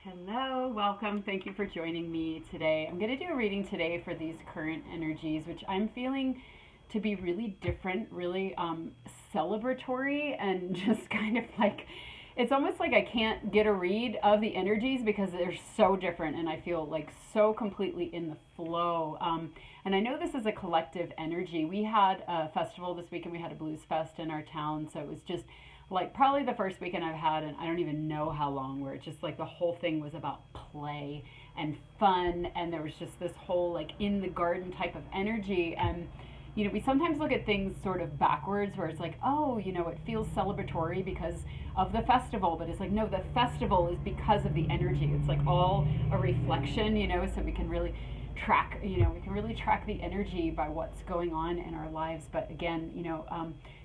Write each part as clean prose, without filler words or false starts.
Hello, welcome. Thank you for joining me today. I'm going to do a reading today for these current energies, which I'm feeling to be really different, really celebratory, and just kind of like it's almost like I can't get a read of the energies because they're so different, and I feel like so completely in the flow. And I know this is a collective energy. We had a festival this weekend, we had a blues fest in our town, so it was just like probably the first weekend I've had, and I don't even know how long, where it just like the whole thing was about play and fun, and there was just this whole like in the garden type of energy. And we sometimes look at things sort of backwards, where it's like, oh, it feels celebratory because of the festival, but it's like, no, the festival is because of the energy. It's like all a reflection, so we can really track, we can really track the energy by what's going on in our lives. But again,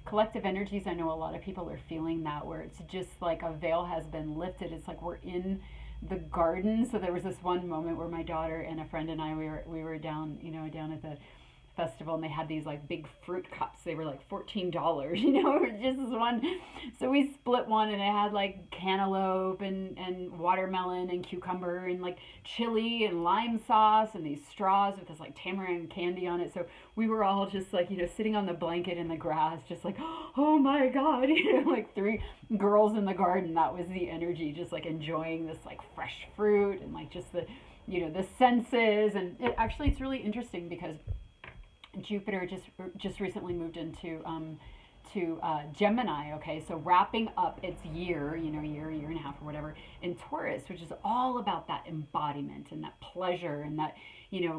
collective energies, I know a lot of people are feeling that, where it's just like a veil has been lifted. It's like we're in the garden. So there was this one moment where my daughter and a friend and I, we were down, down at the festival, and they had these like big fruit cups. They were like $14, just this one. So we split one, and it had like cantaloupe and watermelon and cucumber and like chili and lime sauce and these straws with this like tamarind candy on it. So we were all just like, sitting on the blanket in the grass, just like, oh my God, like three girls in the garden. That was the energy, just like enjoying this like fresh fruit and like just the, the senses. And it's really interesting because Jupiter just recently moved into to Gemini. Okay, so wrapping up its year, year and a half or whatever, in Taurus, which is all about that embodiment and that pleasure and that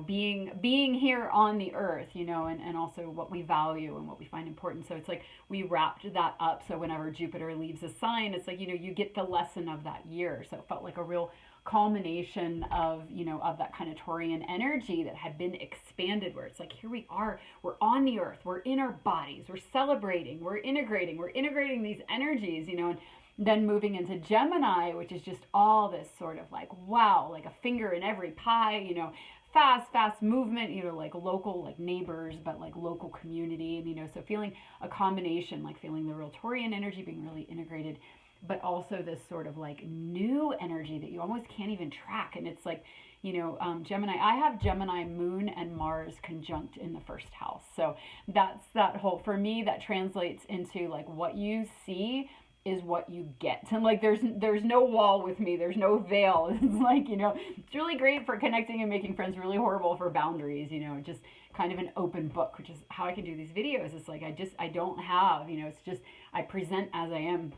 being here on the earth, and also what we value and what we find important. So it's like we wrapped that up. So whenever Jupiter leaves a sign, it's like you get the lesson of that year. So it felt like a real culmination of of that kind of Taurian energy that had been expanded, where it's like, here we are, we're on the earth, we're in our bodies, we're celebrating, we're integrating these energies, and then moving into Gemini, which is just all this sort of like, wow, like a finger in every pie, fast movement, like local, like neighbors, but like local community. And so feeling a combination, like feeling the real Taurian energy being really integrated, but also this sort of like new energy that you almost can't even track. And it's like, Gemini, I have Gemini moon and Mars conjunct in the first house. So that's that whole, for me, that translates into like what you see is what you get. And like there's no wall with me, there's no veil. It's like, it's really great for connecting and making friends, really horrible for boundaries, just kind of an open book, which is how I can do these videos. It's like I don't have, it's just I present as I am.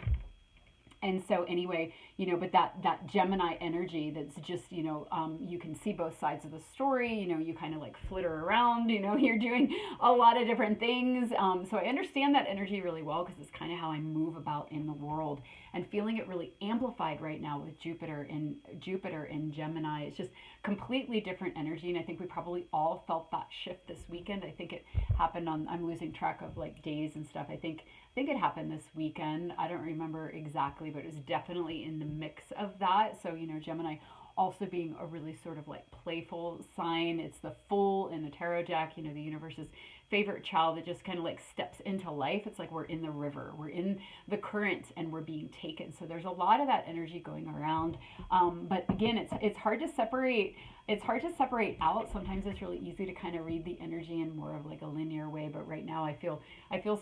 And so anyway, but that Gemini energy, that's just, you can see both sides of the story, you kind of like flitter around, you're doing a lot of different things. So I understand that energy really well, because it's kind of how I move about in the world, and feeling it really amplified right now with Jupiter in Gemini. It's just completely different energy. And I think we probably all felt that shift this weekend. I think it happened I'm losing track of like days and stuff. I think it happened this weekend. I don't remember exactly, but it was definitely in the mix of that. So, Gemini also being a really sort of like playful sign. It's the Fool in the tarot deck, the universe's favorite child that just kind of like steps into life. It's like we're in the river, we're in the current, and we're being taken. So there's a lot of that energy going around. But again, it's hard to separate. It's hard to separate out. Sometimes it's really easy to kind of read the energy in more of like a linear way. But right now I feel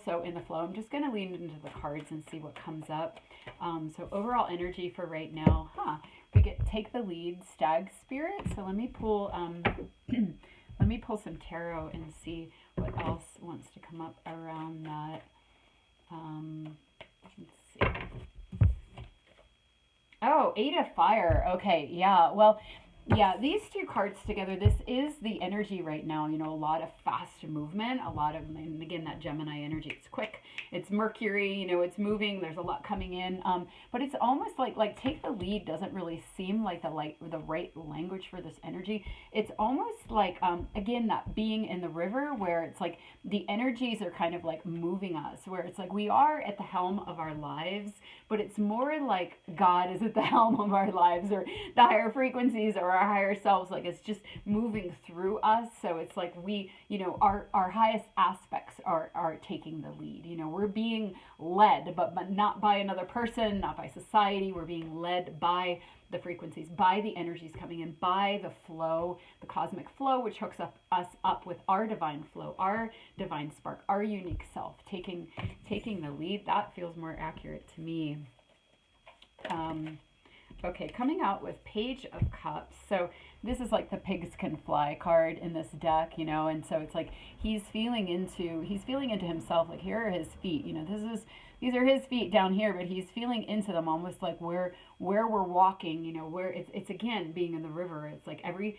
so in the flow. I'm just going to lean into the cards and see what comes up. So overall energy for right now, we get take the lead, Stag Spirit. So let me pull let me pull some tarot and see what else wants to come up around that. Let's see. Oh, Eight of Fire. Okay, yeah. Well, yeah, these two cards together, this is the energy right now. A lot of fast movement, and again, that Gemini energy, it's quick, it's Mercury, it's moving, there's a lot coming in. But it's almost like take the lead doesn't really seem like the right language for this energy. It's almost like, again, that being in the river, where it's like the energies are kind of like moving us, where it's like we are at the helm of our lives, but it's more like God is at the helm of our lives, or the higher frequencies are or our higher selves, like it's just moving through us. So it's like we, our highest aspects are taking the lead. We're being led, but not by another person, not by society. We're being led by the frequencies, by the energies coming in, by the flow, the cosmic flow, which hooks us up with our divine flow, our divine spark, our unique self, taking the lead. That feels more accurate to me. Okay, coming out with Page of Cups. So this is like the pigs can fly card in this deck, and so it's like he's feeling into himself. Like, here are his feet. These are his feet down here, but he's feeling into them, almost like where we're walking, where it's again being in the river. It's like every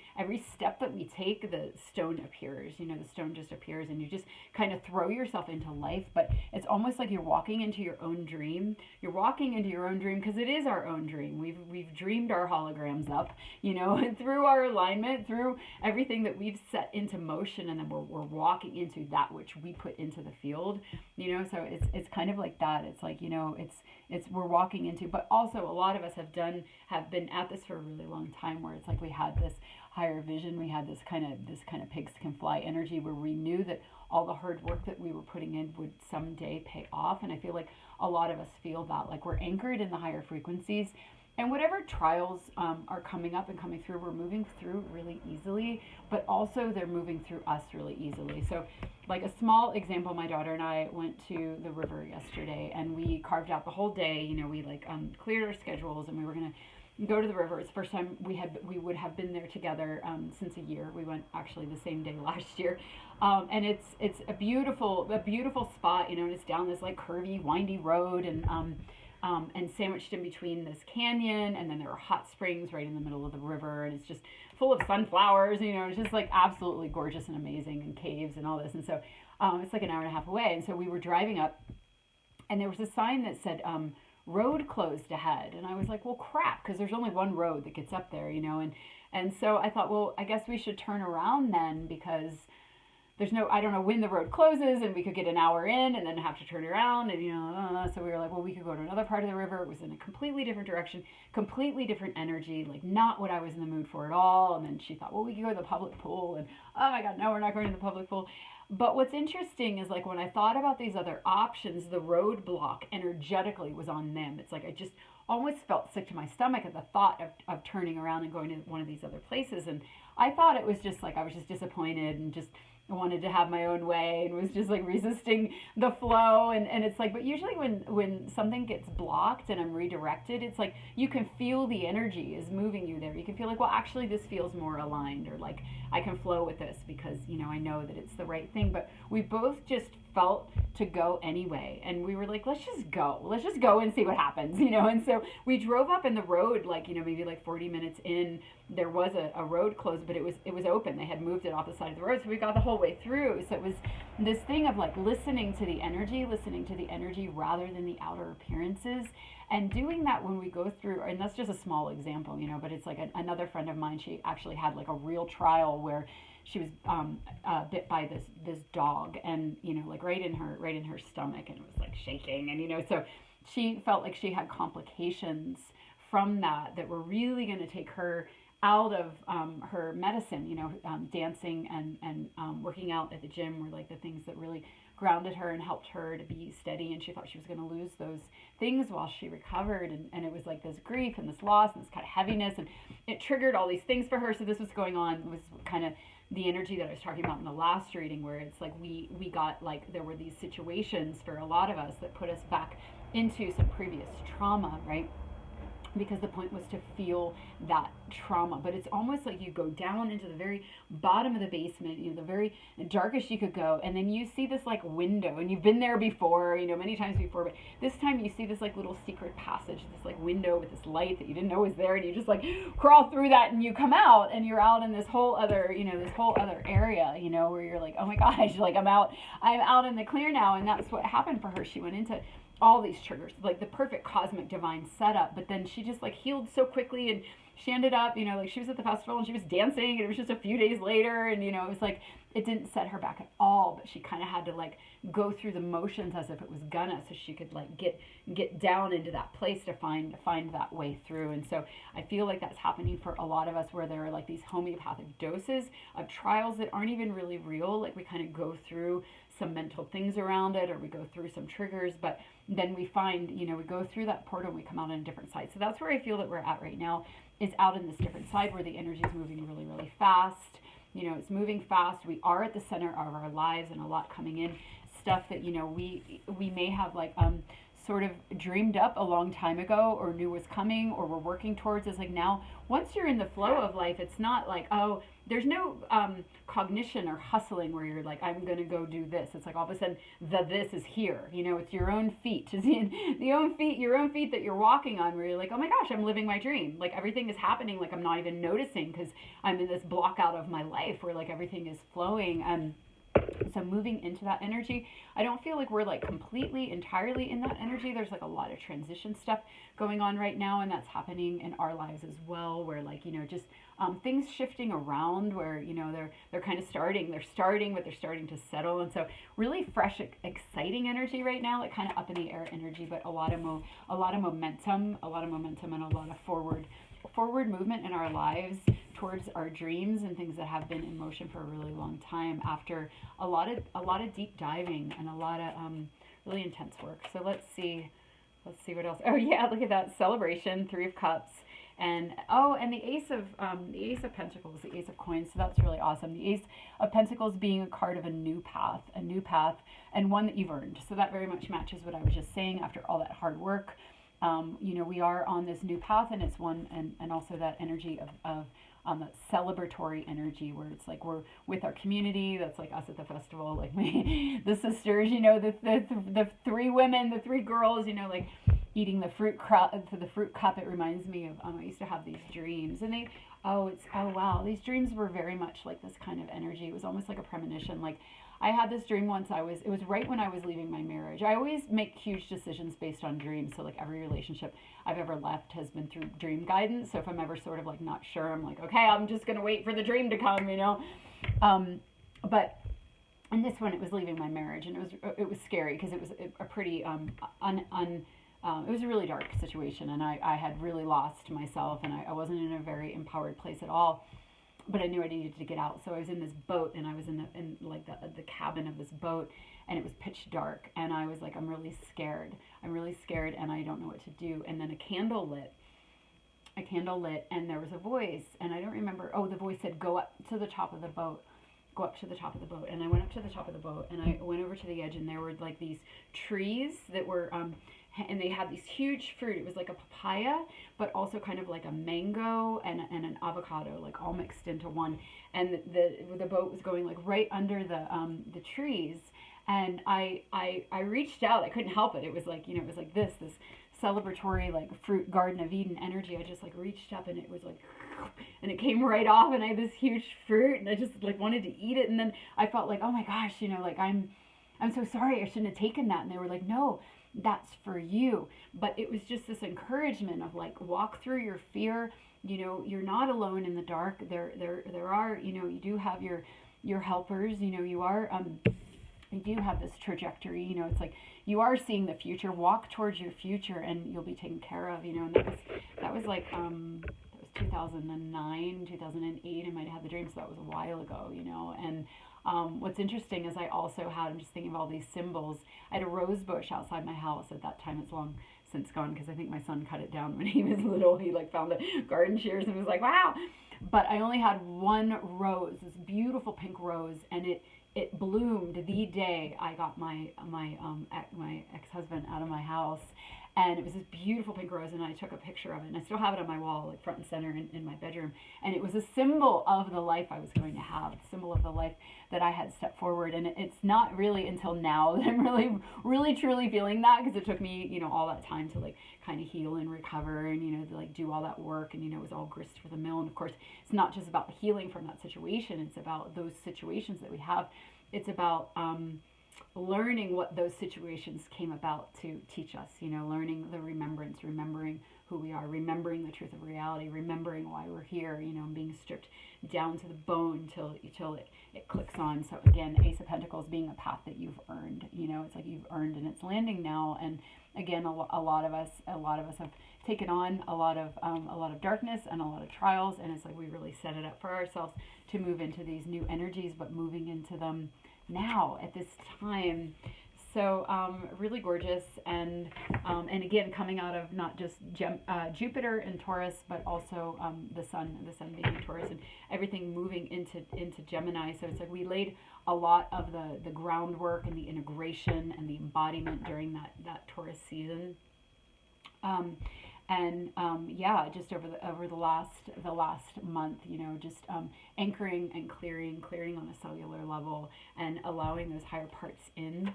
step that we take, the stone appears, the stone just appears, and you just kind of throw yourself into life. But it's almost like you're walking into your own dream. You're walking into your own dream because it is our own dream. We've dreamed our holograms up, and through our alignment, through everything that we've set into motion, and then we're walking into that which we put into the field, so it's kind of like that. It's like, it's we're walking into, but also a lot of us have been at this for a really long time, where it's like we had this higher vision, we had this kind of pigs can fly energy, where we knew that all the hard work that we were putting in would someday pay off. And I feel like a lot of us feel that, like we're anchored in the higher frequencies, and whatever trials are coming up and coming through, we're moving through really easily, but also they're moving through us really easily. So like a small example, my daughter and I went to the river yesterday, and we carved out the whole day. We like cleared our schedules, and we were going to go to the river. It's the first time we would have been there together since a year. We went actually the same day last year. And it's a beautiful spot, and it's down this like curvy, windy road, and sandwiched in between this canyon, and then there are hot springs right in the middle of the river, and it's just full of sunflowers, it's just like absolutely gorgeous and amazing, and caves and all this. And so it's like an hour and a half away, and so we were driving up, and there was a sign that said road closed ahead, and I was like, well, crap, because there's only one road that gets up there, and so I thought, well, I guess we should turn around then, because I don't know when the road closes, and we could get an hour in and then have to turn around, and so we were like, well, we could go to another part of the river. It was in a completely different direction, completely different energy, like not what I was in the mood for at all. And then she thought, well, we could go to the public pool, and oh my God, no, we're not going to the public pool. But what's interesting is, like, when I thought about these other options, the roadblock energetically was on them. It's like I just almost felt sick to my stomach at the thought of turning around and going to one of these other places. And I thought it was just like I was just disappointed and just wanted to have my own way, and was just like resisting the flow. And it's like, but usually when something gets blocked and I'm redirected, it's like you can feel the energy is moving you there. You can feel like, well, actually this feels more aligned, or like I can flow with this because I know that it's the right thing. But we both just felt to go anyway, and we were like, let's just go and see what happens, and so we drove up, in the road, like maybe like 40 minutes in, there was a road closed, but it was open. They had moved it off the side of the road, so we got the whole way through. So it was this thing of like listening to the energy rather than the outer appearances, and doing that when we go through. And that's just a small example, but it's like another friend of mine, she actually had like a real trial where she was bit by this dog, and like right in her stomach, and it was like shaking, and so she felt like she had complications from that were really going to take her out of her medicine. Dancing and working out at the gym were like the things that really grounded her and helped her to be steady, and she thought she was going to lose those things while she recovered, and it was like this grief and this loss and this kind of heaviness, and it triggered all these things for her. So this was going on, was kind of the energy that I was talking about in the last reading, where it's like we got, like, there were these situations for a lot of us that put us back into some previous trauma, right? Because the point was to feel that trauma. But it's almost like you go down into the very bottom of the basement, the very darkest you could go, and then you see this like window, and you've been there before, many times before, but this time you see this like little secret passage, this like window with this light that you didn't know was there, and you just like crawl through that, and you come out, and you're out in this whole other, this whole other area, where you're like, oh my gosh, like I'm out in the clear now. And that's what happened for her. She went into all these triggers, like the perfect cosmic divine setup, but then she just like healed so quickly, and she ended up, like she was at the festival and she was dancing, and it was just a few days later, and it was like it didn't set her back at all, but she kind of had to like go through the motions as if it was gonna, so she could like get down into that place to find that way through. And so I feel like that's happening for a lot of us, where there are like these homeopathic doses of trials that aren't even really real. Like we kind of go through some mental things around it, or we go through some triggers, but then we find, you know, we go through that portal and we come out on a different side. So that's where I feel that we're at right now, is out in this different side where the energy is moving really, really fast. You know, it's moving fast. We are at the center of our lives, and a lot coming in, stuff that, you know, we may have like sort of dreamed up a long time ago, or knew was coming, or we're working towards. Is like, now once you're in the flow of life, it's not like, oh, there's no cognition or hustling where you're like, I'm gonna go do this. It's like all of a sudden this is here. You know, it's your own feet. It's your own feet that you're walking on, where you're like, oh my gosh, I'm living my dream. Like everything is happening, like I'm not even noticing, because I'm in this block out of my life where like everything is flowing. So moving into that energy, I don't feel like we're like completely, entirely in that energy. There's like a lot of transition stuff going on right now, and that's happening in our lives as well, where like, you know, just things shifting around, where, you know, they're kind of starting, but they're starting to settle. And so really fresh, exciting energy right now, like kind of up in the air energy, but a lot of momentum, and a lot of forward movement in our lives towards our dreams and things that have been in motion for a really long time, after a lot of deep diving and a lot of really intense work. So let's see what else. Oh yeah, look at that celebration, 3 of Cups, and the Ace of Pentacles, the Ace of Coins. So that's really awesome. The Ace of Pentacles being a card of a new path, and one that you've earned. So that very much matches what I was just saying. After all that hard work, you know, we are on this new path, and it's one, and also that energy of that celebratory energy, where it's like we're with our community. That's like us at the festival, like me, the sisters, you know, the 3 women, the 3 girls, you know, like eating the fruit cup. It reminds me of I used to have these dreams, and wow, these dreams were very much like this kind of energy. It was almost like a premonition. Like I had this dream once. It was right when I was leaving my marriage. I always make huge decisions based on dreams. So like every relationship I've ever left has been through dream guidance. So if I'm ever sort of like not sure, I'm like, okay, I'm just going to wait for the dream to come, you know? But in this one, it was leaving my marriage, and it was scary, because it was a pretty, it was a really dark situation, and I had really lost myself, and I wasn't in a very empowered place at all. But I knew I needed to get out. So I was in this boat, and I was in the cabin of this boat, and it was pitch dark, and I was like, I'm really scared, and I don't know what to do. And then a candle lit, and there was a voice, and I don't remember. Oh, the voice said, go up to the top of the boat. And I went up to the top of the boat, and I went over to the edge, and there were like these trees that were and they had these huge fruit. It was like a papaya, but also kind of like a mango and an avocado, like all mixed into one. And the boat was going like right under the trees. And I reached out. I couldn't help it. It was like, you know, it was like this celebratory, like fruit Garden of Eden energy. I just like reached up, and it was like, and it came right off, and I had this huge fruit, and I just like wanted to eat it. And then I felt like, oh my gosh, you know, like I'm so sorry, I shouldn't have taken that. And they were like, no, that's for you. But it was just this encouragement of like, walk through your fear. You know, you're not alone in the dark. There are, you know, you do have your helpers. You know, you do have this trajectory. You know, it's like you are seeing the future. Walk towards your future, and you'll be taken care of. You know, and that was like that was 2009, 2008. I might have had the dream, so that was a while ago. You know, and what's interesting is I'm just thinking of all these symbols. I had a rose bush outside my house at that time. It's long since gone, because I think my son cut it down when he was little. He like found the garden shears and was like, wow. But I only had one rose, this beautiful pink rose, and it bloomed the day I got my ex-husband out of my house. And it was this beautiful pink rose, and I took a picture of it, and I still have it on my wall, like front and center in my bedroom. And it was a symbol of the life I was going to have, a symbol of the life that I had stepped forward. And it's not really until now that I'm really, really, truly feeling that, because it took me, you know, all that time to like kind of heal and recover, and, you know, to like do all that work. And, you know, it was all grist for the mill. And of course, it's not just about healing from that situation. It's about those situations that we have. It's about, learning what those situations came about to teach us, learning the remembrance, remembering who we are, remembering the truth of reality, remembering why we're here, being stripped down to the bone till it clicks on. So again, Ace of Pentacles being a path that you've earned, it's like you've earned and it's landing now. And again, a lot of us have taken on a lot of darkness and a lot of trials, and it's like we really set it up for ourselves to move into these new energies, but moving into them now at this time. So really gorgeous, and again, coming out of not just Jupiter and Taurus, but also the sun being in Taurus, and everything moving into Gemini. So it's like we laid a lot of the groundwork and the integration and the embodiment during that Taurus season. Just over the last month, just anchoring and clearing on a cellular level and allowing those higher parts in.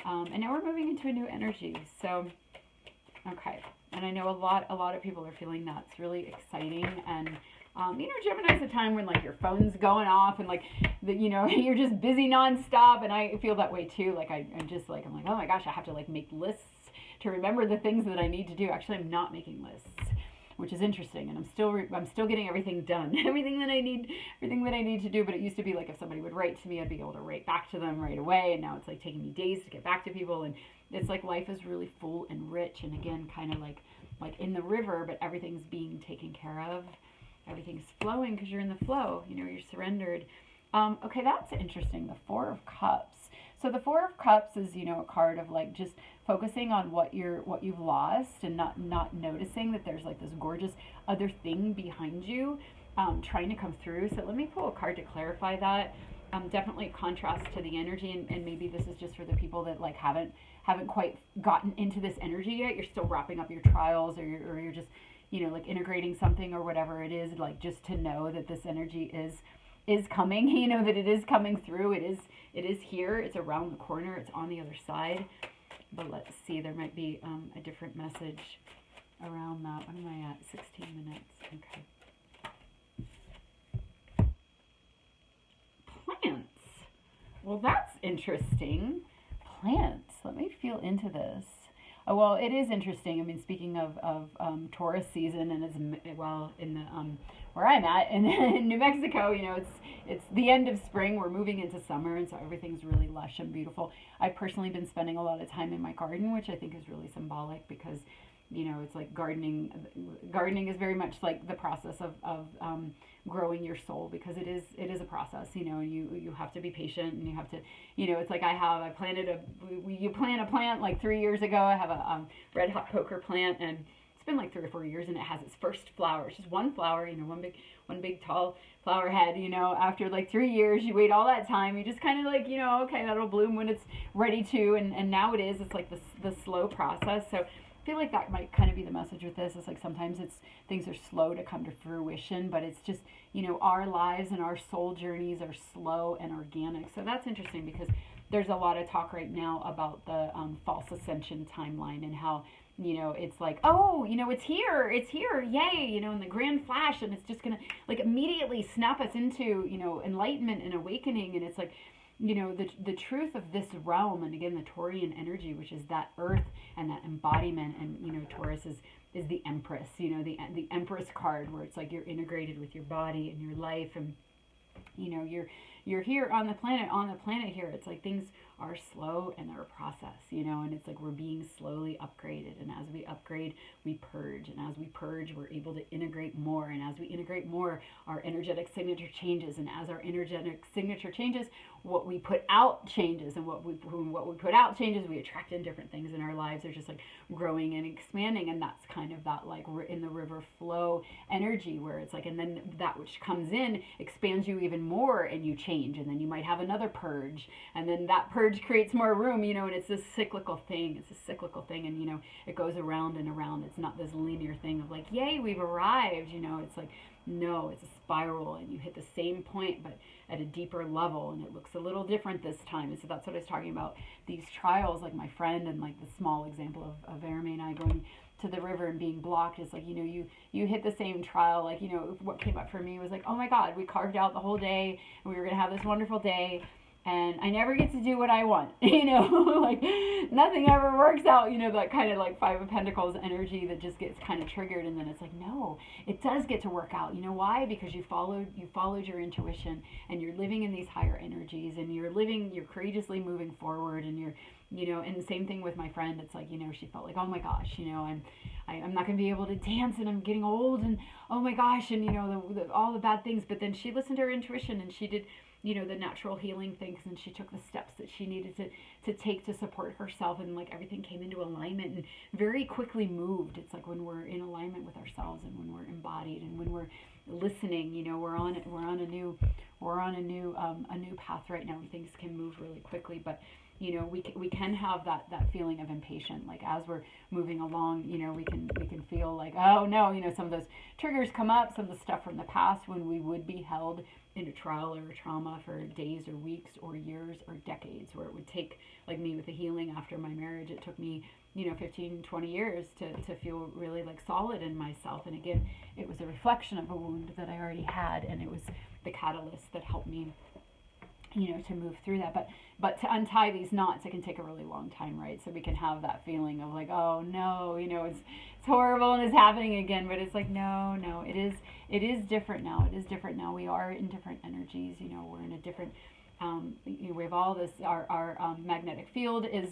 And now we're moving into a new energy. So, okay. And I know a lot of people are feeling that. It's really exciting. And, Gemini is a time when like your phone's going off and like, you're just busy nonstop. And I feel that way too. Like I'm like, oh my gosh, I have to like make lists to remember the things that I need to do. Actually, I'm not making lists, which is interesting, and I'm still getting everything done, everything that I need to do. But it used to be like if somebody would write to me, I'd be able to write back to them right away, and now it's like taking me days to get back to people, and it's like life is really full and rich, and again, kind of like in the river, but everything's being taken care of, everything's flowing because you're in the flow, you're surrendered. Okay, that's interesting. The Four of Cups. So the Four of Cups is, a card of like just focusing on what you've lost and not noticing that there's like this gorgeous other thing behind you trying to come through. So let me pull a card to clarify that. Definitely a contrast to the energy, and maybe this is just for the people that like haven't quite gotten into this energy yet. You're still wrapping up your trials, or you're just like integrating something or whatever it is. Like just to know that this energy is coming, that it is coming through. It is here. It's around the corner. It's on the other side. But let's see, there might be a different message around that. What am I at? 16 minutes. Okay. Plants. Well, that's interesting. Plants. Let me feel into this. Oh, well, it is interesting. I mean, speaking of Taurus season, and it's in the where I'm at in New Mexico, it's the end of spring. We're moving into summer, and so everything's really lush and beautiful. I've personally been spending a lot of time in my garden, which I think is really symbolic because it's like gardening is very much like the process of growing your soul, because it is a process, you have to be patient, and you have to, it's like I planted you plant a plant like 3 years ago. I have a red hot poker plant, and it's been like 3 or 4 years, and it has its first flower. It's just one flower, one big tall flower head. After like 3 years, you wait all that time, you just kind of like, okay, that'll bloom when it's ready to, and now it's like the slow process. So I feel like that might kind of be the message with this. It's like sometimes things are slow to come to fruition, but it's just, our lives and our soul journeys are slow and organic. So that's interesting, because there's a lot of talk right now about the false ascension timeline, and how, it's like, oh, it's here, yay, in the grand flash, and it's just gonna like immediately snap us into, enlightenment and awakening. And it's like, the truth of this realm, and again, the Taurian energy, which is that earth and that embodiment, and Taurus is the Empress, the Empress card, where it's like you're integrated with your body and your life, and you're here on the planet here. It's like things are slow and they're a process, and it's like we're being slowly upgraded, and as we upgrade, we purge, and as we purge, we're able to integrate more, and as we integrate more, our energetic signature changes, and as our energetic signature changes, what we put out changes, and what we put out changes, we attract in different things in our lives. They're just like growing and expanding, and that's kind of that like in the river flow energy, where it's like, and then that which comes in expands you even more, and you change, and then you might have another purge, and then that purge creates more room, and it's this cyclical thing. And it goes around and around. It's not this linear thing of like, yay, we've arrived. It's like, no, it's a spiral, and you hit the same point but at a deeper level, and it looks a little different this time. And so that's what I was talking about, these trials, like my friend, and like the small example of Erme and I going to the river and being blocked. It's like, you hit the same trial. Like, what came up for me was like, oh my God, we carved out the whole day, and we were gonna have this wonderful day, and I never get to do what I want, like nothing ever works out, that kind of like Five of Pentacles energy that just gets kind of triggered, and then it's like, no, it does get to work out. You know why? Because you followed your intuition, and you're living in these higher energies, and you're courageously moving forward, and and the same thing with my friend. It's like, she felt like, oh my gosh, I'm not going to be able to dance, and I'm getting old, and oh my gosh, and all the bad things. But then she listened to her intuition, and she did the natural healing things, and she took the steps that she needed to take to support herself, and like everything came into alignment and very quickly moved. It's like when we're in alignment with ourselves, and when we're embodied, and when we're listening, we're on a new path right now, and things can move really quickly. But we can have that feeling of impatient, like as we're moving along, we can feel like, oh no, some of those triggers come up, some of the stuff from the past when we would be held in a trial or a trauma for days or weeks or years or decades, where it would take, like me with the healing after my marriage, it took me 15, 20 years to feel really like solid in myself. And again, it was a reflection of a wound that I already had, and it was the catalyst that helped me to move through that. But to untie these knots, it can take a really long time, right? So we can have that feeling of like, oh no, it's horrible and it's happening again. But it's like, no, it is different now. It is different now. We are in different energies. We're in a different. We have all this. Our magnetic field is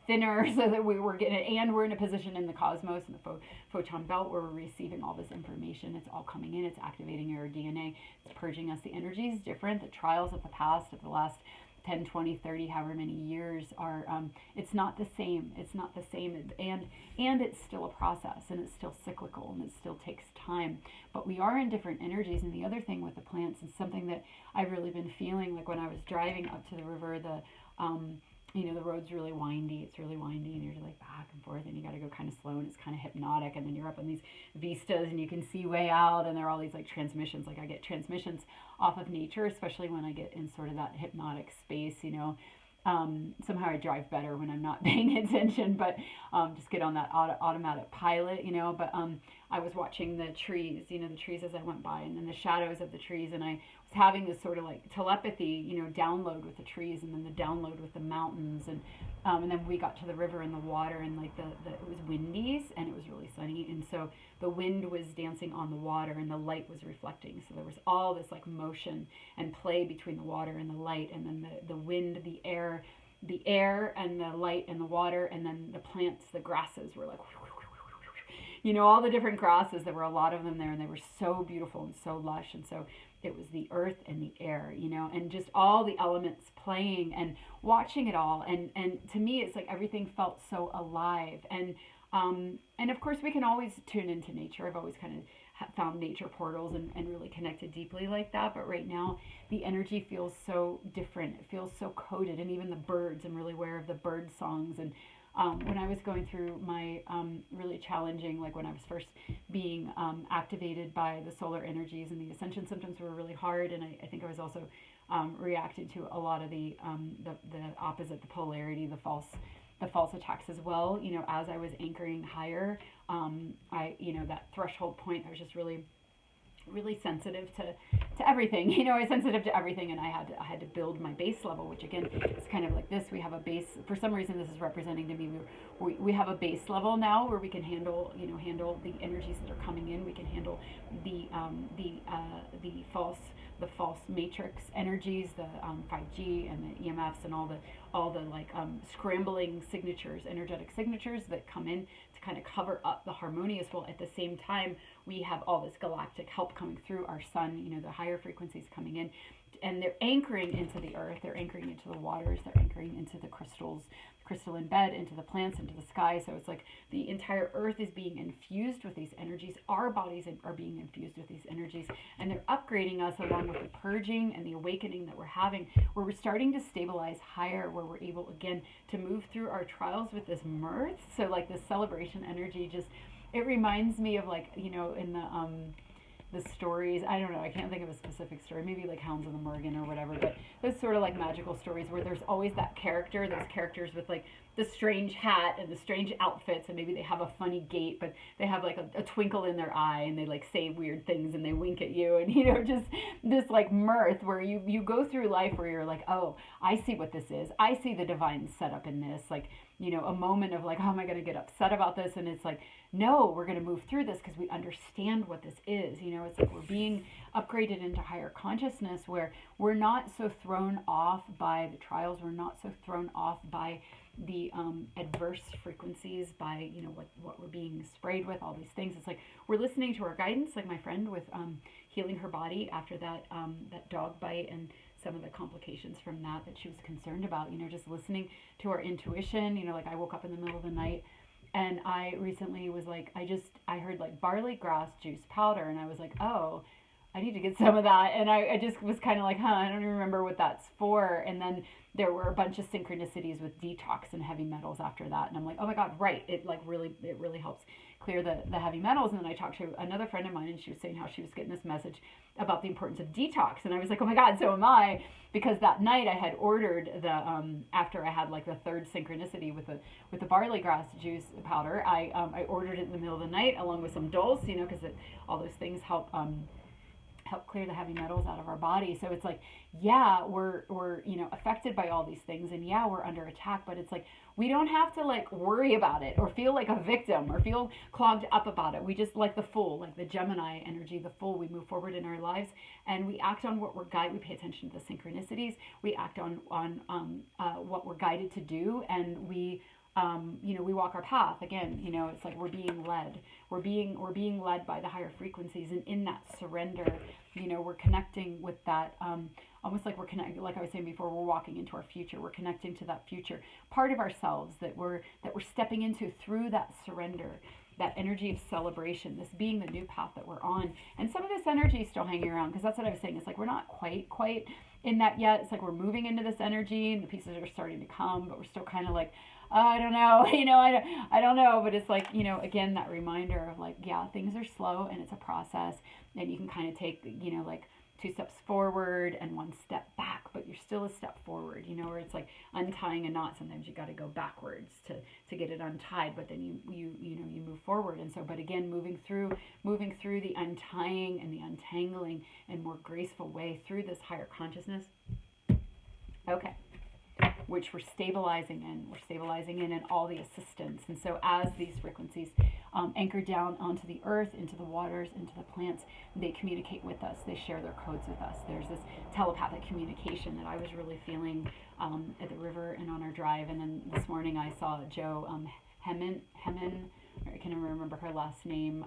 thinner, so that we're getting, and we're in a position in the cosmos, in the photon belt, where we're receiving all this information. It's all coming in. It's activating our DNA. It's purging us. The energy is different. The trials of the past, of the last 10, 20, 30, however many years are, it's not the same. It's not the same. And it's still a process, and it's still cyclical, and it still takes time. But we are in different energies. And the other thing with the plants is something that I've really been feeling, like when I was driving up to the river, the road's really windy. It's really windy, and you're like back and forth, and you got to go kind of slow, and it's kind of hypnotic. And then you're up on these vistas, and you can see way out, and there are all these like transmissions. Like I get transmissions off of nature, especially when I get in sort of that hypnotic space. Somehow I drive better when I'm not paying attention, but just get on that automatic pilot, But I was watching the trees, the trees as I went by, and then the shadows of the trees, and I was having this sort of like telepathy, download with the trees, and then the download with the mountains, and then we got to the river and the water, and like it was windy, and it was really sunny, and so the wind was dancing on the water, and the light was reflecting. So there was all this like motion and play between the water and the light, and then the wind, the air and the light and the water, and then the plants, the grasses were like, all the different grasses. There were a lot of them there, and they were so beautiful and so lush. And so it was the earth and the air, and just all the elements playing and watching it all. And to me, it's like everything felt so alive. And of course, we can always tune into nature. I've always kind of found nature portals and really connected deeply like that. But right now, the energy feels so different. It feels so coded. And even the birds, I'm really aware of the bird songs. And when I was going through my really challenging, like when I was first being activated by the solar energies, and the Ascension symptoms were really hard. And I think I was also reacted to a lot of the opposite, the polarity, the false attacks as well. As I was anchoring higher, that threshold point, I was just really sensitive to everything. I was sensitive to everything, and I had to build my base level, which again is kind of like this. We have a base. For some reason, this is representing to me. We have a base level now where we can handle the energies that are coming in. We can handle the false matrix energies, the 5G and the EMFs, and all the like scrambling signatures, energetic signatures that come in to kind of cover up the harmonious. Well, at the same time, we have all this galactic help coming through our sun, the higher frequencies coming in, and they're anchoring into the earth, they're anchoring into the waters, they're anchoring into the crystalline bed, into the plants, into the sky. So it's like the entire earth is being infused with these energies. Our bodies are being infused with these energies, and they're upgrading us along with the purging and the awakening that we're having, where we're starting to stabilize higher, where we're able again to move through our trials with this mirth. So like this celebration energy, just it reminds me of like, in the stories, I don't know, I can't think of a specific story, maybe like Hounds of the Morgan or whatever, but those sort of like magical stories where there's always that character, those characters with like the strange hat and the strange outfits, and maybe they have a funny gait, but they have like a twinkle in their eye, and they like say weird things and they wink at you, and just this like mirth where you go through life where you're like, oh, I see what this is. I see the divine setup in this. Like, a moment of like, how am I going to get upset about this? And it's like, no, we're going to move through this because we understand what this is. It's like we're being upgraded into higher consciousness where we're not so thrown off by the trials. We're not so thrown off by the adverse frequencies, by what we're being sprayed with, all these things. It's like we're listening to our guidance, like my friend with healing her body after that dog bite and some of the complications from that she was concerned about, just listening to our intuition. Like I woke up in the middle of the night and I recently was like, I heard like barley grass juice powder, and I was like, oh, I need to get some of that. And I just was kind of like, I don't even remember what that's for. And then there were a bunch of synchronicities with detox and heavy metals after that. And I'm like, oh my God, right. It really helps clear the heavy metals. And then I talked to another friend of mine, and she was saying how she was getting this message about the importance of detox. And I was like, oh my God, so am I. Because that night I had ordered after I had like the third synchronicity with the barley grass juice powder, I ordered it in the middle of the night along with some dulse, because all those things help clear the heavy metals out of our body. So it's like, yeah, we're affected by all these things, and yeah, we're under attack, but it's like we don't have to like worry about it or feel like a victim or feel clogged up about it. We just, like the Fool, like the Gemini energy, the Fool, we move forward in our lives and we act on what we're guided. We pay attention to the synchronicities. We act on what we're guided to do, and we walk our path. Again, it's like we're being led. We're being led by the higher frequencies, and in that surrender, we're connecting with that. Almost like we're connecting, like I was saying before, we're walking into our future. We're connecting to that future part of ourselves that we're stepping into through that surrender, that energy of celebration, this being the new path that we're on. And some of this energy is still hanging around, because that's what I was saying. It's like we're not quite in that yet. It's like we're moving into this energy, and the pieces are starting to come, but we're still kind of like, oh, I don't know, I don't know. But it's like, again, that reminder of like, yeah, things are slow and it's a process, and you can kind of take, like 2 steps forward and 1 step back, but you're still a step forward, where it's like untying a knot. Sometimes you got to go backwards to get it untied, but then you move forward. And so, but again, moving through the untying and the untangling in more graceful way through this higher consciousness. Okay. Which we're stabilizing in all the assistance. And so as these frequencies anchor down onto the earth, into the waters, into the plants, they communicate with us. They share their codes with us. There's this telepathic communication that I was really feeling at the river and on our drive. And then this morning I saw Joe Hemin, I can't remember her last name.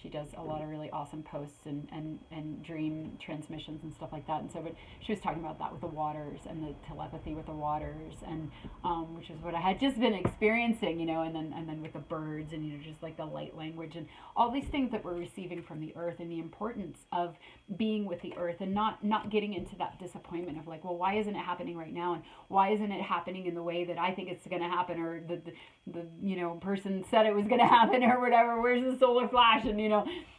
She does a lot of really awesome posts and dream transmissions and stuff like that. And so, but she was talking about that with the waters and the telepathy with the waters, and which is what I had just been experiencing, and then with the birds, and just like the light language and all these things that we're receiving from the earth, and the importance of being with the earth and not getting into that disappointment of like, well, why isn't it happening right now, and why isn't it happening in the way that I think it's going to happen, or the person said it was going to happen or whatever. Where's the solar flash and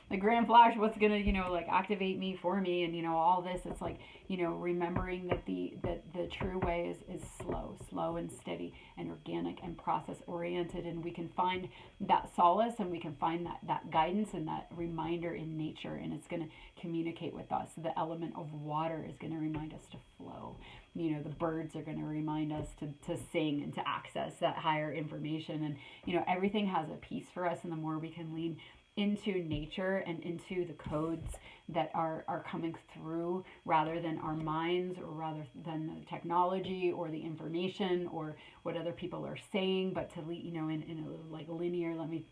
the grand flash, what's going to like activate me for me, and all this. It's like remembering that the true way is slow and steady and organic and process oriented, and we can find that solace and we can find that guidance and that reminder in nature, and it's going to communicate with us. The element of water is going to remind us to flow. The birds are going to remind us to sing and to access that higher information. And, everything has a piece for us. And the more we can lean into nature and into the codes that are coming through, rather than our minds, or rather than the technology or the information or what other people are saying, but to lead, in a like linear, let me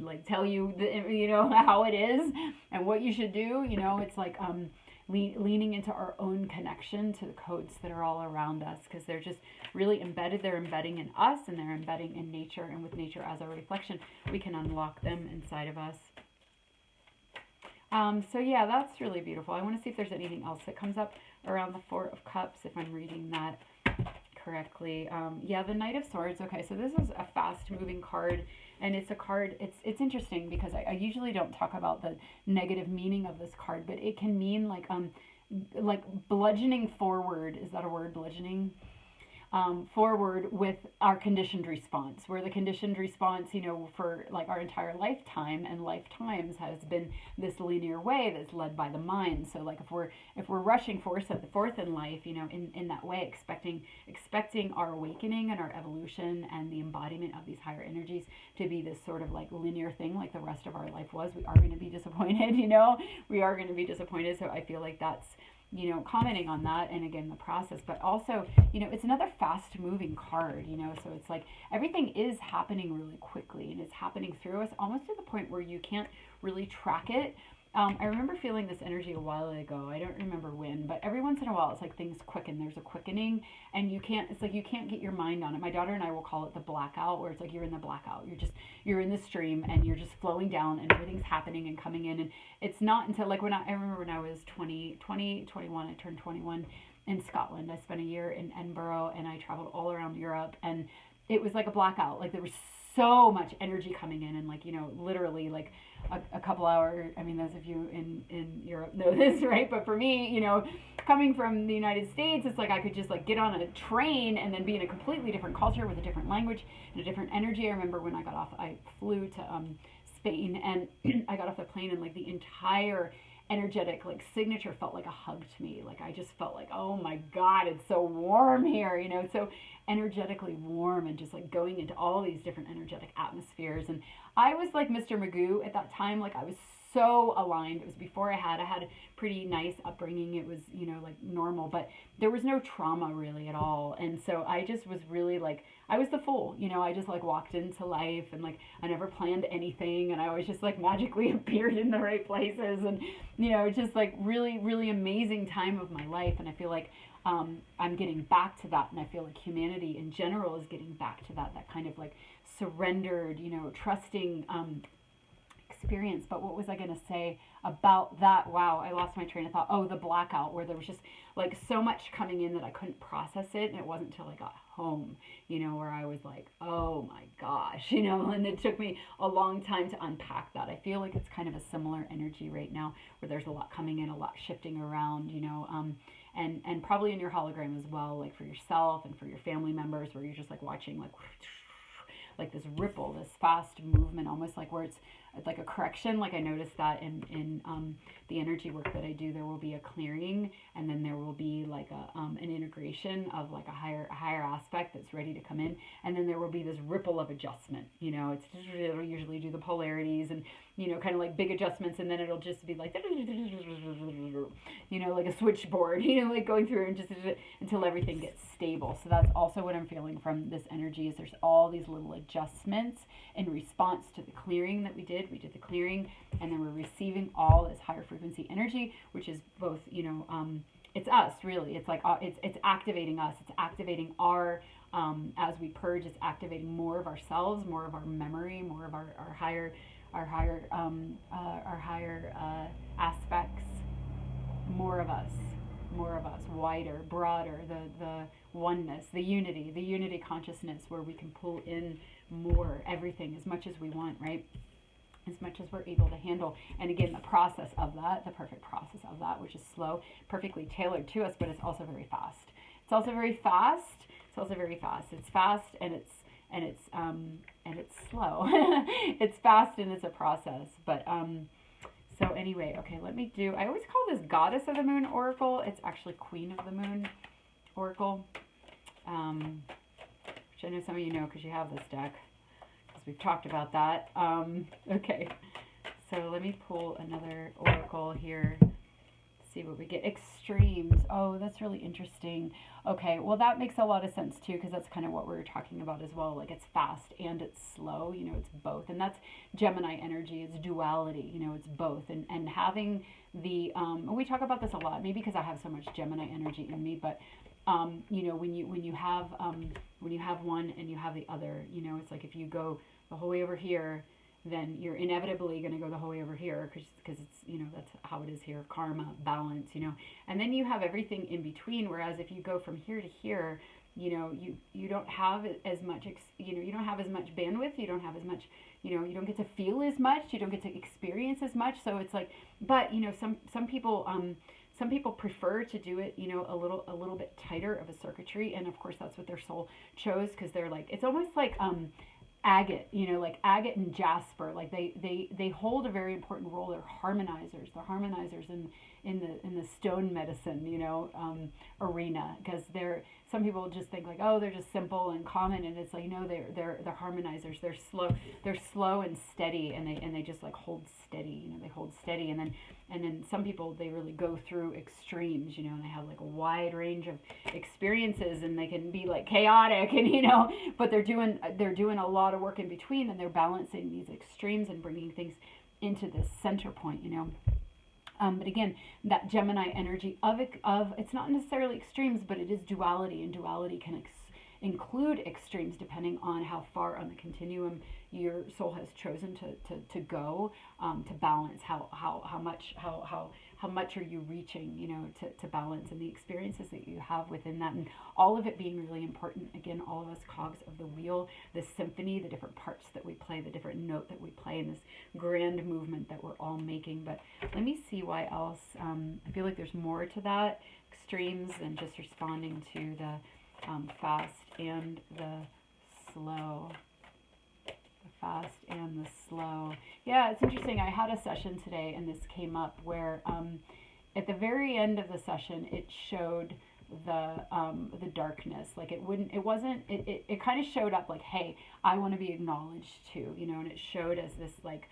like tell you how it is and what you should do. It's like leaning into our own connection to the codes that are all around us, because they're just really embedded. They're embedding in us, and they're embedding in nature, and with nature as our reflection, we can unlock them inside of us. So yeah, that's really beautiful. I want to see if there's anything else that comes up around the Four of Cups, if I'm reading that correctly. Yeah, the Knight of Swords. Okay, so this is a fast moving card, and it's a card, it's interesting because I usually don't talk about the negative meaning of this card, but it can mean like bludgeoning forward. Is that a word, bludgeoning? forward with our conditioned response, where the conditioned response, you know, for like our entire lifetime and lifetimes has been this linear way that's led by the mind. So like if we're rushing forth in life, you know, in that way, expecting our awakening and our evolution and the embodiment of these higher energies to be this sort of like linear thing like the rest of our life was, we are going to be disappointed, you know, we are going to be disappointed. So I feel like that's, you know, commenting on that, and again the process, but also, you know, it's another fast moving card, you know, so it's like everything is happening really quickly and it's happening through us almost to the point where you can't really track it. I remember feeling this energy a while ago. I don't remember when, but every once in a while it's like things quicken. There's a quickening and it's like you can't get your mind on it. My daughter and I will call it the blackout, where it's like you're in the blackout. You're in the stream and you're just flowing down and everything's happening and coming in. And it's not until like I remember when I was 21, I turned 21 in Scotland. I spent a year in Edinburgh and I traveled all around Europe, and it was like a blackout. Like there was so much energy coming in, and like, you know, literally like a couple hours. I mean, those of you in Europe know this, right? But for me, you know, coming from the United States, it's like I could just like get on a train and then be in a completely different culture with a different language and a different energy. I remember when I got off, I flew to Spain, and I got off the plane, and like the entire energetic like signature felt like a hug to me. Like I just felt like, oh my God, it's so warm here, you know, it's so energetically warm, and just like going into all these different energetic atmospheres. And I was like Mr. Magoo at that time. Like I was so aligned. It was before I had a pretty nice upbringing. It was, you know, like normal, but there was no trauma really at all. And so I just was really like, I was the fool, you know, I just like walked into life, and like I never planned anything, and I always just like magically appeared in the right places, and, you know, just like really, really amazing time of my life. And I feel like I'm getting back to that, and I feel like humanity in general is getting back to that kind of like surrendered, you know, trusting experience. But what was I going to say about that? Wow, I lost my train of thought. Oh, the blackout, where there was just like so much coming in that I couldn't process it. And it wasn't until I got home, you know, where I was like, oh my gosh, you know, and it took me a long time to unpack that. I feel like it's kind of a similar energy right now, where there's a lot coming in, a lot shifting around, you know, and probably in your hologram as well, like for yourself and for your family members, where you're just like watching like this ripple, this fast movement, almost like where it's like a correction. Like I noticed that in the energy work that I do, there will be a clearing, and then there will be like an integration of like a higher aspect that's ready to come in, and then there will be this ripple of adjustment. You know, it'll usually do the polarities and, you know, kind of like big adjustments, and then it'll just be like, you know, like a switchboard, you know, like going through and just until everything gets stable. So that's also what I'm feeling from this energy, is there's all these little adjustments in response to the clearing that we did. We did the clearing, and then we're receiving all this higher frequency energy, which is both, you know, it's us really. It's like it's activating us. It's activating our as we purge. It's activating more of ourselves, more of our memory, more of our higher aspects, more of us, wider, broader, the oneness, the unity consciousness, where we can pull in more, everything, as much as we want, right? As much as we're able to handle. And again, the process of that, the perfect process of that, which is slow, perfectly tailored to us, but it's also very fast. It's also very fast. It's fast, and it's slow. It's fast, and it's a process. But so anyway, okay, I always call this Goddess of the Moon Oracle. It's actually Queen of the Moon Oracle, which I know some of you know because you have this deck, because we've talked about that. Okay, so let me pull another oracle here, see what we get. Extremes. Oh, that's really interesting. Okay, well, that makes a lot of sense too, because that's kind of what we were talking about as well. Like, it's fast and it's slow, you know, it's both. And that's Gemini energy. It's duality, you know, it's both. And having the we talk about this a lot, maybe because I have so much Gemini energy in me, but you know, when you have one and you have the other, you know, it's like if you go the whole way over here, then you're inevitably going to go the whole way over here, because it's, you know, that's how it is here, karma, balance, you know, and then you have everything in between. Whereas if you go from here to here, you know, you don't have as much, you know, you don't have as much bandwidth, you don't have as much you don't get to feel as much, you don't get to experience as much. So it's like, but some people prefer to do it, a little bit tighter of a circuitry, and of course that's what their soul chose, because they're like, it's almost like agate, like agate and jasper, like they hold a very important role. They're harmonizers. They're harmonizers in the stone medicine, arena, because some people just think like, oh, they're just simple and common, and it's like, no, they're harmonizers. They're slow and steady, and they just like hold steady, they hold steady, and then some people, they really go through extremes, and they have like a wide range of experiences, and they can be like chaotic, and but they're doing a lot of work in between, and they're balancing these extremes and bringing things into this center point, But again, that Gemini energy of it's not necessarily extremes, but it is duality, and duality can include extremes depending on how far on the continuum your soul has chosen to go, to balance how much are you reaching, to balance, and the experiences that you have within that, and all of it being really important. Again, all of us cogs of the wheel, the symphony, the different parts that we play, the different note that we play in this grand movement that we're all making. But let me see why else. I feel like there's more to that extremes than just responding to the fast and the slow. Fast and the slow. Yeah, it's interesting. I had a session today, and this came up where at the very end of the session, it showed the darkness. Like it kind of showed up like, hey, I want to be acknowledged too, and it showed as this like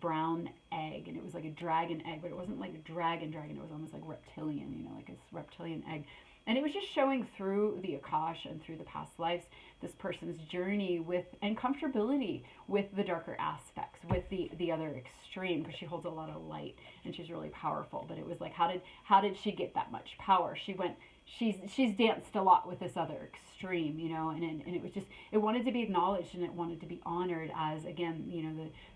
brown egg, and it was like a dragon egg, but it wasn't like a dragon. It was almost like reptilian, like a reptilian egg. And it was just showing through the Akash and through the past lives, this person's journey with, and comfortability with the darker aspects, with the other extreme, because she holds a lot of light and she's really powerful. But it was like, how did she get that much power? She's danced a lot with this other extreme, and it was just, it wanted to be acknowledged, and it wanted to be honored as, again,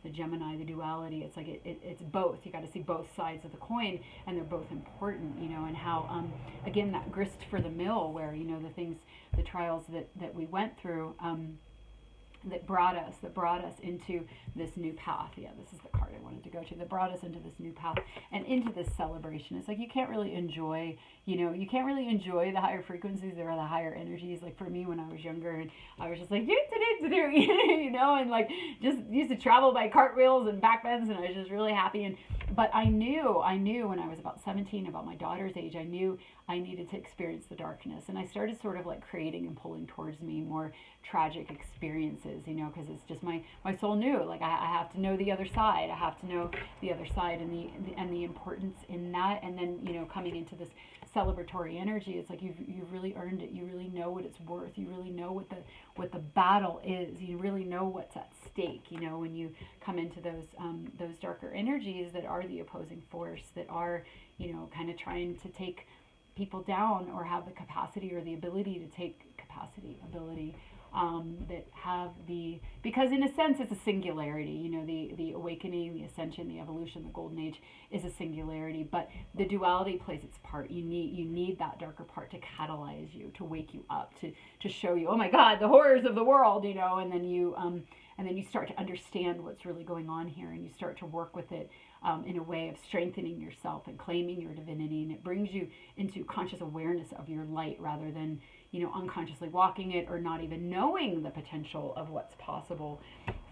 the Gemini, the duality. It's like it's both. You got to see both sides of the coin, and they're both important, and how again, that grist for the mill, where the trials that we went through, that brought us into this new path. Yeah, this is the card I wanted to go to. That brought us into this new path and into this celebration. It's like you can't really enjoy the higher frequencies or the higher energies. Like for me, when I was younger, and I was just like and like just used to travel by cartwheels and backbends, and I was just really happy. But I knew when I was about 17, about my daughter's age, I knew I needed to experience the darkness, and I started sort of like creating and pulling towards me more tragic experiences, because it's just my soul knew, like I have to know the other side. I have to know the other side, and the importance in that. And then coming into this celebratory energy, it's like you've really earned it. You really know what it's worth. You really know what the battle is. You really know what's at stake. When you come into those darker energies that are the opposing force, that are kind of trying to take people down, or have the capacity or the ability to take ability, that have because in a sense it's a singularity, the awakening, the ascension, the evolution, the golden age is a singularity, but the duality plays its part. You need that darker part to catalyze you, to wake you up, to show you, oh my God, the horrors of the world, and then you start to understand what's really going on here, and you start to work with it in a way of strengthening yourself and claiming your divinity, and it brings you into conscious awareness of your light, rather than unconsciously walking it, or not even knowing the potential of what's possible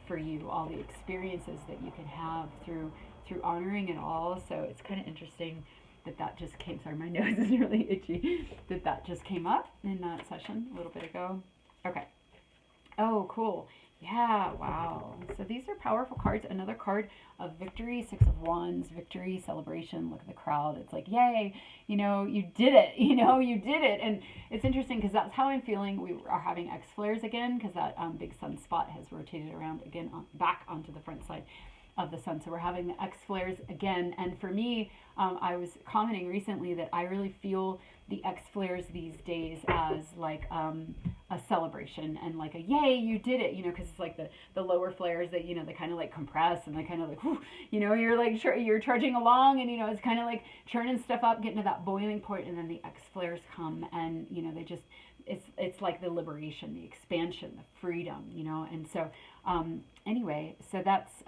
for you, all the experiences that you can have through honoring it all. So it's kind of interesting that just came, sorry, my nose is really itchy, that just came up in that session a little bit ago. Okay. Oh, cool. Yeah, wow. So these are powerful cards. Another card of victory, Six of Wands, victory, celebration. Look at the crowd. It's like, yay, you did it. You did it. And it's interesting because that's how I'm feeling. We are having X flares again, because that big sunspot has rotated around again, back onto the front side of the sun. So we're having the X flares again. And for me, I was commenting recently that I really feel the X flares these days as like a celebration, and like a yay, you did it, because it's like the lower flares that they kind of like compress, and they kind of like, whew, you're like you're charging along, and it's kind of like churning stuff up, getting to that boiling point, and then the X flares come, and it's like the liberation, the expansion, the freedom, you know. And so anyway, so that's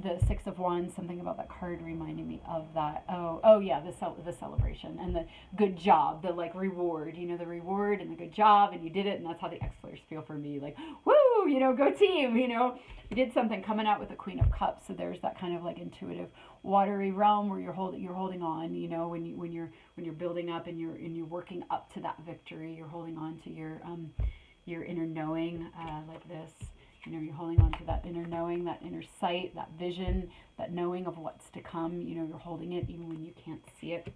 the Six of Wands. Something about that card reminding me of that. Oh yeah, the celebration and the good job, the like reward, you know, the reward and the good job, and you did it, and that's how the X-Flares feel for me. Like, woo, you know, go team, you know, you did something. Coming out with the Queen of Cups, so there's that kind of like intuitive, watery realm where you're holding on, you know, when you're building up and you're working up to that victory, you're holding on to your inner knowing, like this. You know, you're holding on to that inner knowing, that inner sight, that vision, that knowing of what's to come. You know, you're holding it even when you can't see it.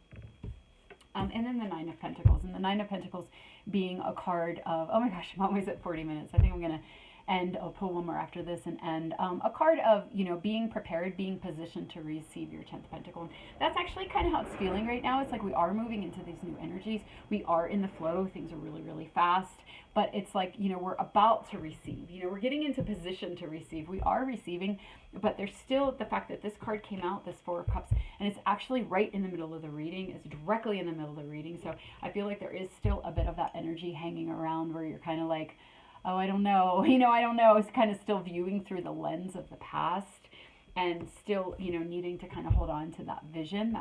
And then the Nine of Pentacles. And the Nine of Pentacles being a card of, oh my gosh, I'm always at 40 minutes. I think I'm going to end. I'll pull one more after this and end. A card of, you know, being prepared, being positioned to receive your 10th Pentacle. And that's actually kind of how it's feeling right now. It's like we are moving into these new energies. We are in the flow. Things are really, really fast. But it's like, you know, we're about to receive. You know, we're getting into position to receive. We are receiving, but there's still the fact that this card came out, this Four of Cups, and it's actually right in the middle of the reading. It's directly in the middle of the reading. So I feel like there is still a bit of that energy hanging around where you're kind of like, oh, I don't know. You know, I don't know. It's kind of still viewing through the lens of the past and still, you know, needing to kind of hold on to that vision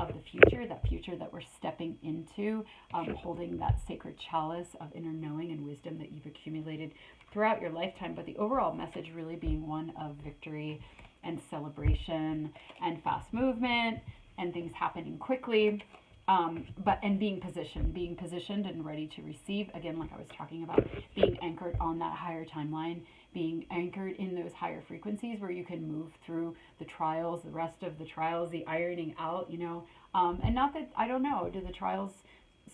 of the future, that future that we're stepping into, holding that sacred chalice of inner knowing and wisdom that you've accumulated throughout your lifetime. But the overall message really being one of victory and celebration and fast movement and things happening quickly. And being positioned and ready to receive, again, like I was talking about, being anchored on that higher timeline, being anchored in those higher frequencies where you can move through the trials, the rest of the trials, the ironing out, you know, and not that, I don't know, do the trials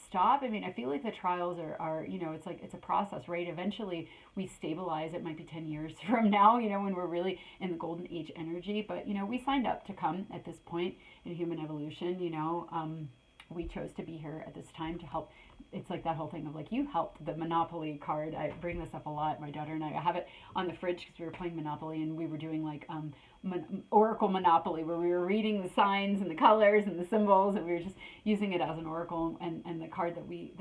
stop? I mean, I feel like the trials are, you know, it's like, it's a process, right? Eventually we stabilize. It might be 10 years from now, you know, when we're really in the golden age energy, but, you know, we signed up to come at this point in human evolution, you know, we chose to be here at this time to help. It's like that whole thing of like, you helped, the Monopoly card. I bring this up a lot. My daughter and I have it on the fridge because we were playing Monopoly and we were doing like Oracle Monopoly where we were reading the signs and the colors and the symbols and we were just using it as an oracle. And the card that we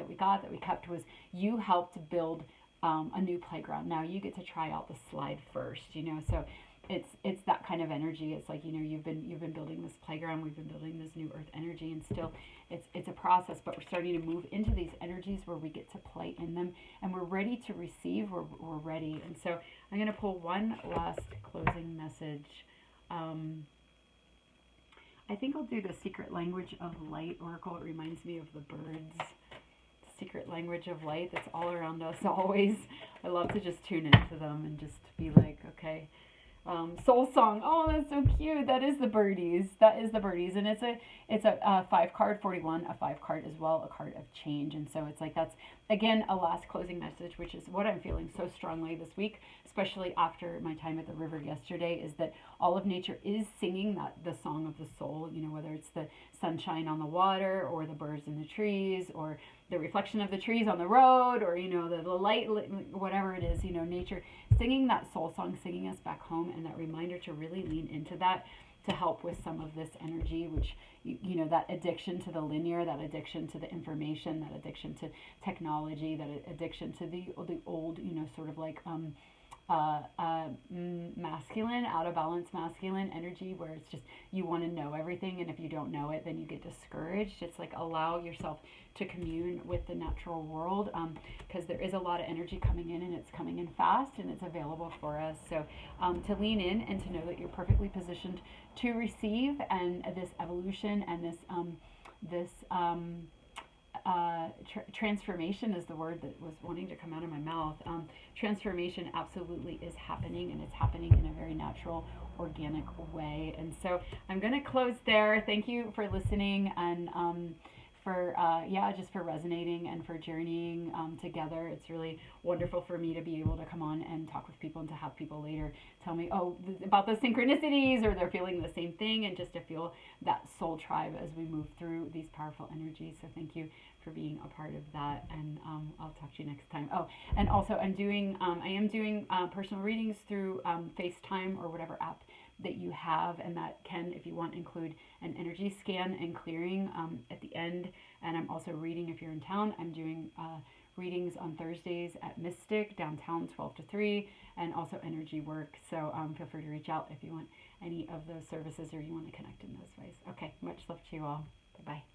kept was, you helped build a new playground. Now you get to try out the slide first, you know. So it's that kind of energy. It's like, you know, you've been building this playground, we've been building this new earth energy, and still it's a process, but we're starting to move into these energies where we get to play in them and we're ready to receive. We're ready. And so I'm going to pull one last closing message. I think I'll do the Secret Language of Light Oracle. It reminds me of the birds. Secret language of light that's all around us always. I love to just tune into them and just be like, okay. Soul Song. Oh, that's so cute. That is the birdies. And it's a 5 card, 41, a 5 card as well, a card of change. And so it's like, that's again a last closing message, which is what I'm feeling so strongly this week, especially after my time at the river yesterday, is that all of nature is singing the song of the soul, you know, whether it's the sunshine on the water or the birds in the trees or the reflection of the trees on the road, or, you know, the light, whatever it is, you know, nature singing that soul song, singing us back home, and that reminder to really lean into that to help with some of this energy, which, you know, that addiction to the linear, that addiction to the information, that addiction to technology, that addiction to the old, you know, sort of like masculine, out of balance masculine energy, where it's just, you want to know everything, and if you don't know it, then you get discouraged. It's like, allow yourself to commune with the natural world, because there is a lot of energy coming in, and it's coming in fast, and it's available for us. So to lean in and to know that you're perfectly positioned to receive, and this evolution and this transformation is the word that was wanting to come out of my mouth. Transformation absolutely is happening, and it's happening in a very natural, organic way. And so I'm going to close there. Thank you for listening, and just for resonating and for journeying together. It's really wonderful for me to be able to come on and talk with people, and to have people later tell me, about the synchronicities, or they're feeling the same thing, and just to feel that soul tribe as we move through these powerful energies. So thank you for being a part of that, and I'll talk to you next time. Oh, and also I am doing personal readings through FaceTime or whatever app that you have, and that can, if you want, include an energy scan and clearing at the end. And I'm also reading, if you're in town, I'm doing readings on Thursdays at Mystic downtown 12 to 3, and also energy work. So feel free to reach out if you want any of those services or you want to connect in those ways. Okay, much love to you all. Bye-bye.